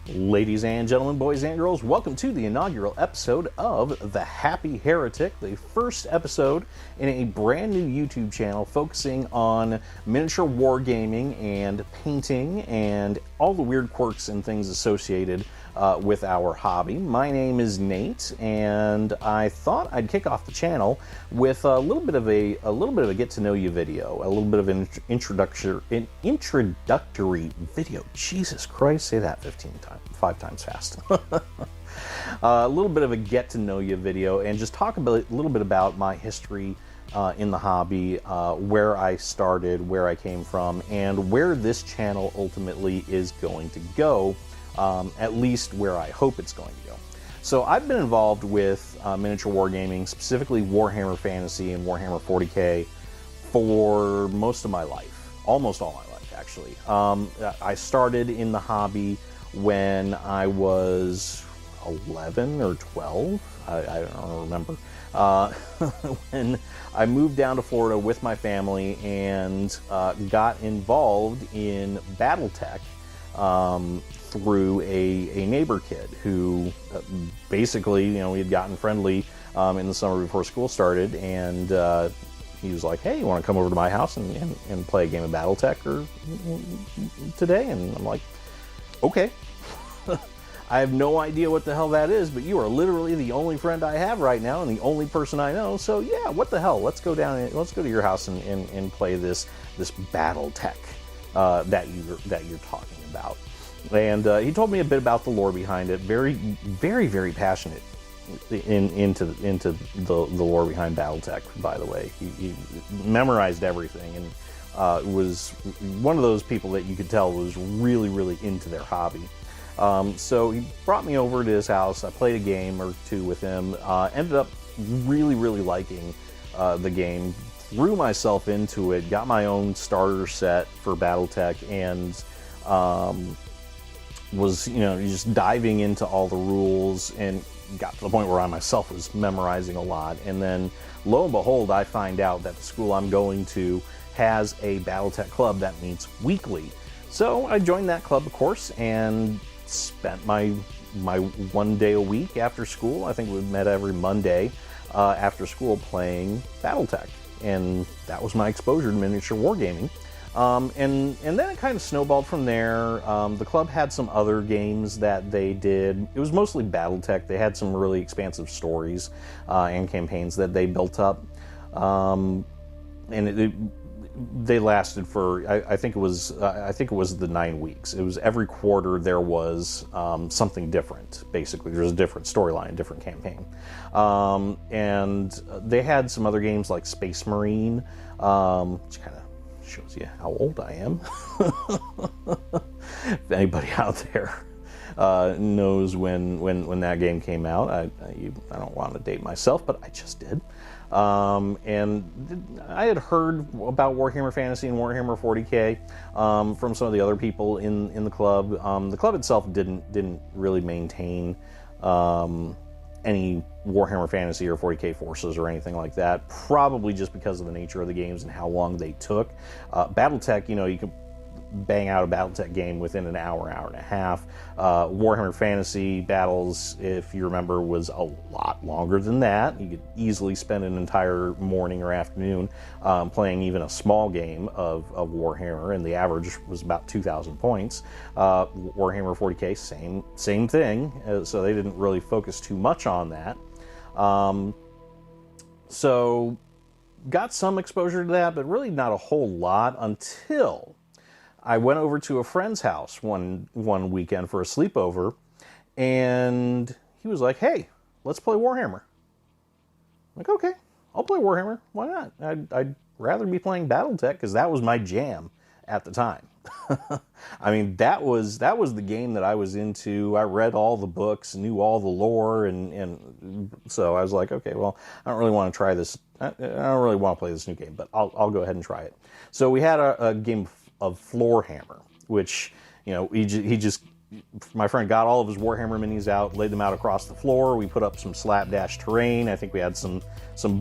Ladies and gentlemen, boys and girls, welcome to the inaugural episode of the Happy Heretic, the first episode in a brand new YouTube channel focusing on miniature wargaming and painting and all the weird quirks and things associated with our hobby. My name is Nate, and I thought I'd kick off the channel with a little bit of a get to know you video, a little bit of an introductory video. Jesus Christ, say that 5 times fast. A little bit of a get to know you video, and just talk a little bit about my history in the hobby, where I started, where I came from, and where this channel ultimately is going to go. At least where I hope it's going to go. So I've been involved with miniature wargaming, specifically Warhammer Fantasy and Warhammer 40K, for most of my life, almost all my life actually. I started in the hobby when I was 11 or 12, I don't remember, when I moved down to Florida with my family and got involved in Battletech through a neighbor kid who basically, you know, we had gotten friendly in the summer before school started, and he was like, hey, you want to come over to my house and play a game of Battletech today? And I'm like, okay. I have no idea what the hell that is, but you are literally the only friend I have right now and the only person I know, so yeah, what the hell, let's go to your house and play this Battletech that you're talking about. And he told me a bit about the lore behind it. Very, very, very passionate into the lore behind Battletech, by the way. He memorized everything, and was one of those people that you could tell was really, really into their hobby. So he brought me over to his house. I played a game or two with him. Ended up really, really liking the game. Threw myself into it. Got my own starter set for Battletech, and was, you know, just diving into all the rules, and got to the point where I myself was memorizing a lot. And then lo and behold, I find out that the school I'm going to has a Battletech club that meets weekly. So I joined that club, of course, and spent my 1 day a week after school. I think we met every Monday after school playing Battletech, and that was my exposure to miniature wargaming. And then it kind of snowballed from there. The club had some other games that they did. It was mostly Battletech. They had some really expansive stories and campaigns that they built up. And they lasted for, I think it was the 9 weeks. It was every quarter there was something different. Basically, there was a different storyline, different campaign. And they had some other games like Space Marine, which kind of shows you how old I am. If anybody out there knows when that game came out, I don't want to date myself, but I just did. And I had heard about Warhammer Fantasy and Warhammer 40K from some of the other people in the club. The club itself didn't really maintain any Warhammer Fantasy or 40K forces or anything like that, probably just because of the nature of the games and how long they took. Battletech, you know, you can bang out a Battletech game within an hour and a half. Warhammer Fantasy battles, if you remember, was a lot longer than that. You could easily spend an entire morning or afternoon playing even a small game of Warhammer, and the average was about 2,000 points. Warhammer 40K, same thing, so they didn't really focus too much on that. So got some exposure to that, but really not a whole lot until I went over to a friend's house one weekend for a sleepover, and he was like, hey, let's play Warhammer. I'm like, okay, I'll play Warhammer. Why not? I'd rather be playing Battletech, because that was my jam at the time. I mean, that was the game that I was into. I read all the books, knew all the lore, and so I was like, okay, well, I don't really want to try this. I don't really want to play this new game, but I'll go ahead and try it. So we had a game of Floorhammer, which, you know, my friend got all of his Warhammer minis out, laid them out across the floor. We put up some slapdash terrain. I think we had some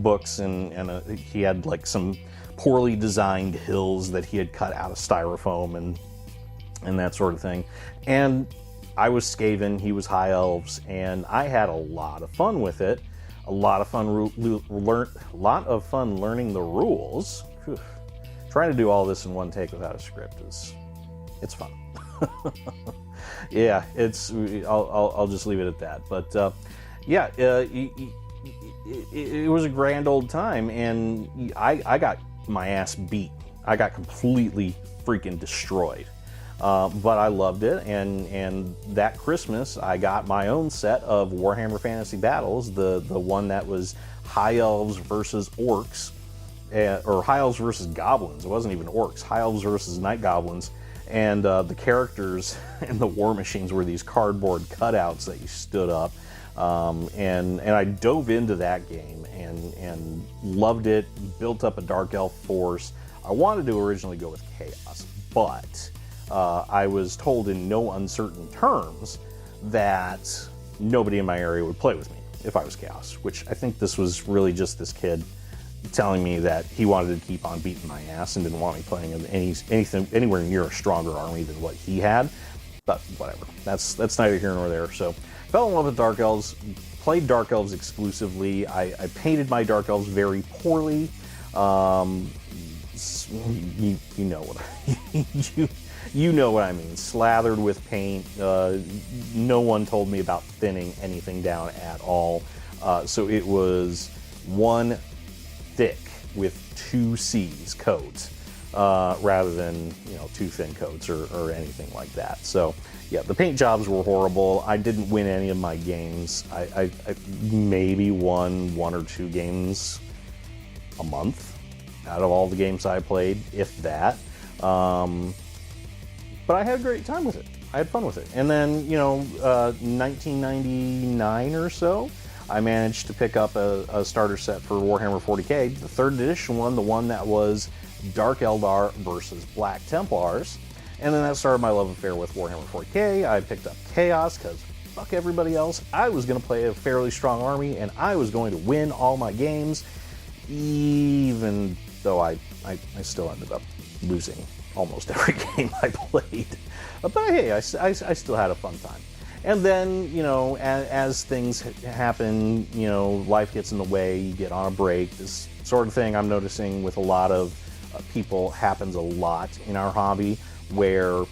books, and he had like some poorly designed hills that he had cut out of styrofoam and that sort of thing. And I was Skaven, he was High Elves, and I had a lot of fun with it. A lot of fun learning the rules. Whew. Trying to do all this in one take without a script it's fun. Yeah, I'll just leave it at that. But yeah, it was a grand old time, and I got my ass beat. I got completely freaking destroyed. But I loved it, and that Christmas I got my own set of Warhammer Fantasy Battles, the one that was High Elves versus Orcs, or High Elves versus Goblins. It wasn't even Orcs. High Elves versus Night Goblins, and the characters and the war machines were these cardboard cutouts that you stood up, and I dove into that game and loved it. Built up a Dark Elf force. I wanted to originally go with Chaos, but I was told in no uncertain terms that nobody in my area would play with me if I was Chaos, which I think this was really just this kid telling me that he wanted to keep on beating my ass and didn't want me playing anything anywhere near a stronger army than what he had. But whatever, that's neither here nor there. So fell in love with Dark Elves, played Dark Elves exclusively. I painted my Dark Elves very poorly. You know what you know what I mean. Slathered with paint. No one told me about thinning anything down at all. So it was one thick with 2 C's coats, rather than, you know, 2 thin coats or anything like that. So yeah, the paint jobs were horrible. I didn't win any of my games. I maybe won 1 or 2 games a month out of all the games I played, if that. But I had a great time with it. I had fun with it. And then, you know, 1999 or so, I managed to pick up a starter set for Warhammer 40k, the 3rd edition one, the one that was Dark Eldar versus Black Templars. And then that started my love affair with Warhammer 40k. I picked up Chaos because fuck everybody else. I was going to play a fairly strong army, and I was going to win all my games, even though I still ended up losing almost every game I played. But hey, I still had a fun time. And then, you know, as things happen, you know, life gets in the way, you get on a break. This sort of thing I'm noticing with a lot of people happens a lot in our hobby, where,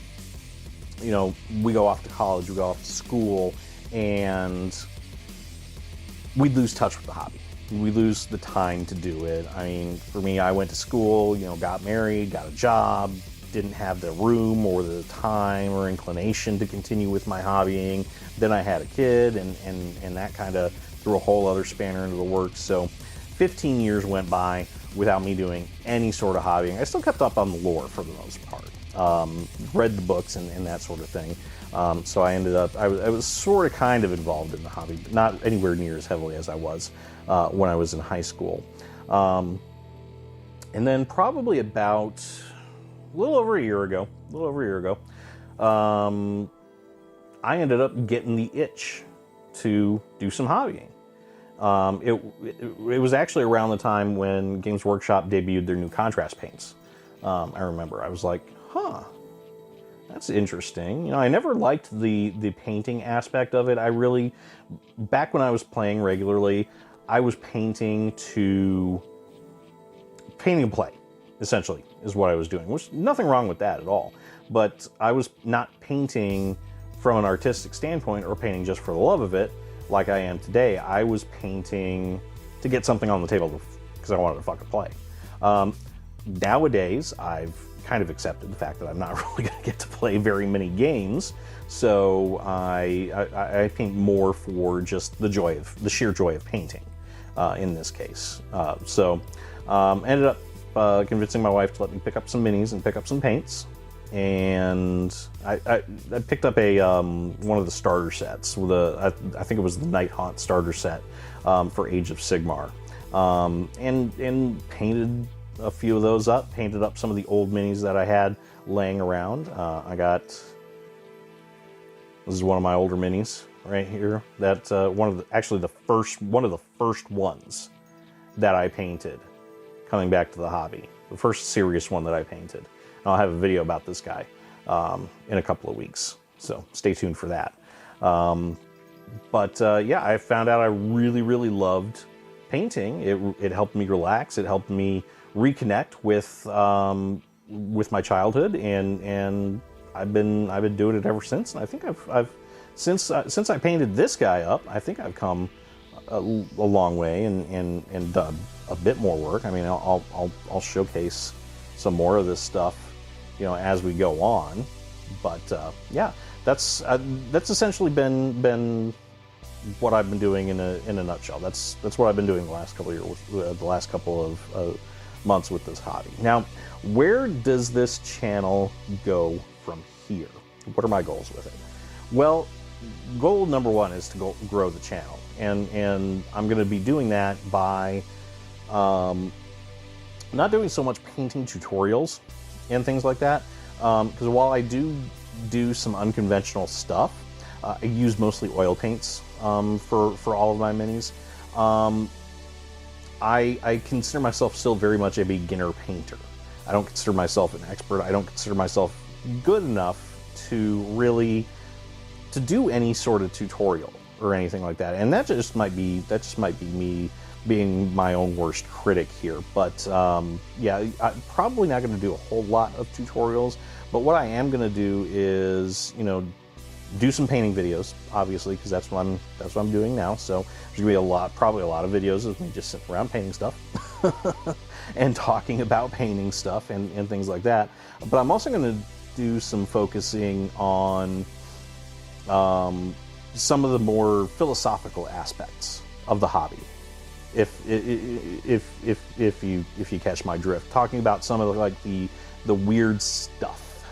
you know, we go off to college, we go off to school, and we lose touch with the hobby. We lose the time to do it. I mean, for me, I went to school, you know, got married, got a job, didn't have the room or the time or inclination to continue with my hobbying. Then I had a kid, and that kind of threw a whole other spanner into the works. So 15 years went by without me doing any sort of hobbying. I still kept up on the lore for the most part. Read the books and that sort of thing. So I ended up, I was sort of kind of involved in the hobby, but not anywhere near as heavily as I was when I was in high school. And then probably about a little over a year ago, I ended up getting the itch to do some hobbying. It was actually around the time when Games Workshop debuted their new contrast paints. I remember I was like, huh, that's interesting. You know, I never liked the painting aspect of it. I really, back when I was playing regularly, I was painting to play, essentially, is what I was doing. Which, nothing wrong with that at all. But I was not painting from an artistic standpoint or painting just for the love of it, like I am today. I was painting to get something on the table because I wanted to fucking play. Nowadays, I've kind of accepted the fact that I'm not really going to get to play very many games, so I paint more for just the sheer joy of painting. In this case, ended up convincing my wife to let me pick up some minis and pick up some paints, and I picked up a one of the starter sets with I think it was the Night Haunt starter set for Age of Sigmar, and painted a few of those up, painted up some of the old minis that I had laying around. This is one of my older minis right here. That's one of the first ones that I painted coming back to the hobby. The first serious one that I painted. And I'll have a video about this guy in a couple of weeks. So stay tuned for that. Yeah, I found out I really, really loved painting. It helped me relax. It helped me reconnect with my childhood, and I've been doing it ever since. And I think since I painted this guy up, I think I've come a long way and done a bit more work. I mean, I'll showcase some more of this stuff, as we go on. But yeah, that's essentially been what I've been doing in a nutshell. That's what I've been doing the last couple of years, the last couple of months with this hobby. Now, where does this channel go from here? What are my goals with it? Well, goal number one is to grow the channel, and I'm going to be doing that by not doing so much painting tutorials and things like that, because while I do some unconventional stuff, I use mostly oil paints for all of my minis. I consider myself still very much a beginner painter. I don't consider myself an expert. I don't consider myself good enough to do any sort of tutorial or anything like that. And that just might be me being my own worst critic here. But yeah, I'm probably not going to do a whole lot of tutorials. But what I am going to do is, do some painting videos, obviously, because that's what I'm doing now. So there's gonna be probably a lot of videos of me just sitting around painting stuff and talking about painting stuff and things like that. But I'm also going to do some focusing on some of the more philosophical aspects of the hobby, if you catch my drift. Talking about some of the weird stuff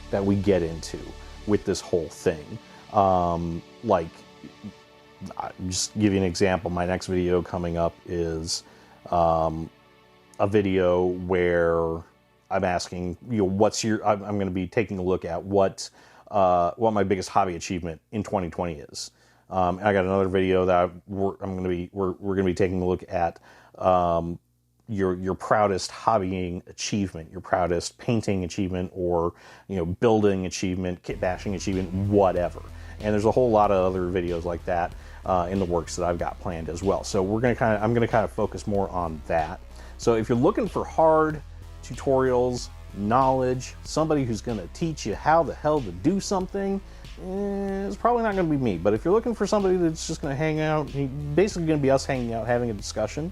that we get into with this whole thing. Like, just give you an example, my next video coming up is a video where I'm asking, I'm going to be taking a look at what my biggest hobby achievement in 2020 is. And I got another video that we're going to be taking a look at your proudest hobbying achievement, your proudest painting achievement, or building achievement, kit bashing achievement, whatever. And there's a whole lot of other videos like that in the works that I've got planned as well. So I'm going to focus more on that. So if you're looking for hard tutorials, knowledge, somebody who's going to teach you how the hell to do something, it's probably not going to be me. But if you're looking for somebody that's just going to hang out, basically going to be us hanging out, having a discussion,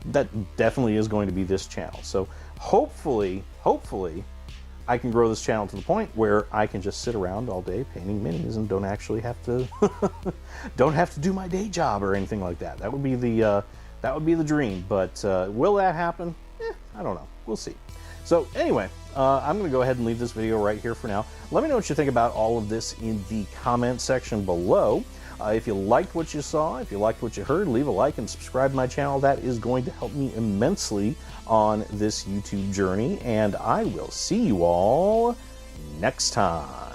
that definitely is going to be this channel. So hopefully I can grow this channel to the point where I can just sit around all day painting minis and don't actually have to do my day job or anything like that. That would be the dream. But will that happen? I don't know. We'll see. So anyway, I'm going to go ahead and leave this video right here for now. Let me know what you think about all of this in the comment section below. If you liked what you saw, if you liked what you heard, leave a like and subscribe to my channel. That is going to help me immensely on this YouTube journey. And I will see you all next time.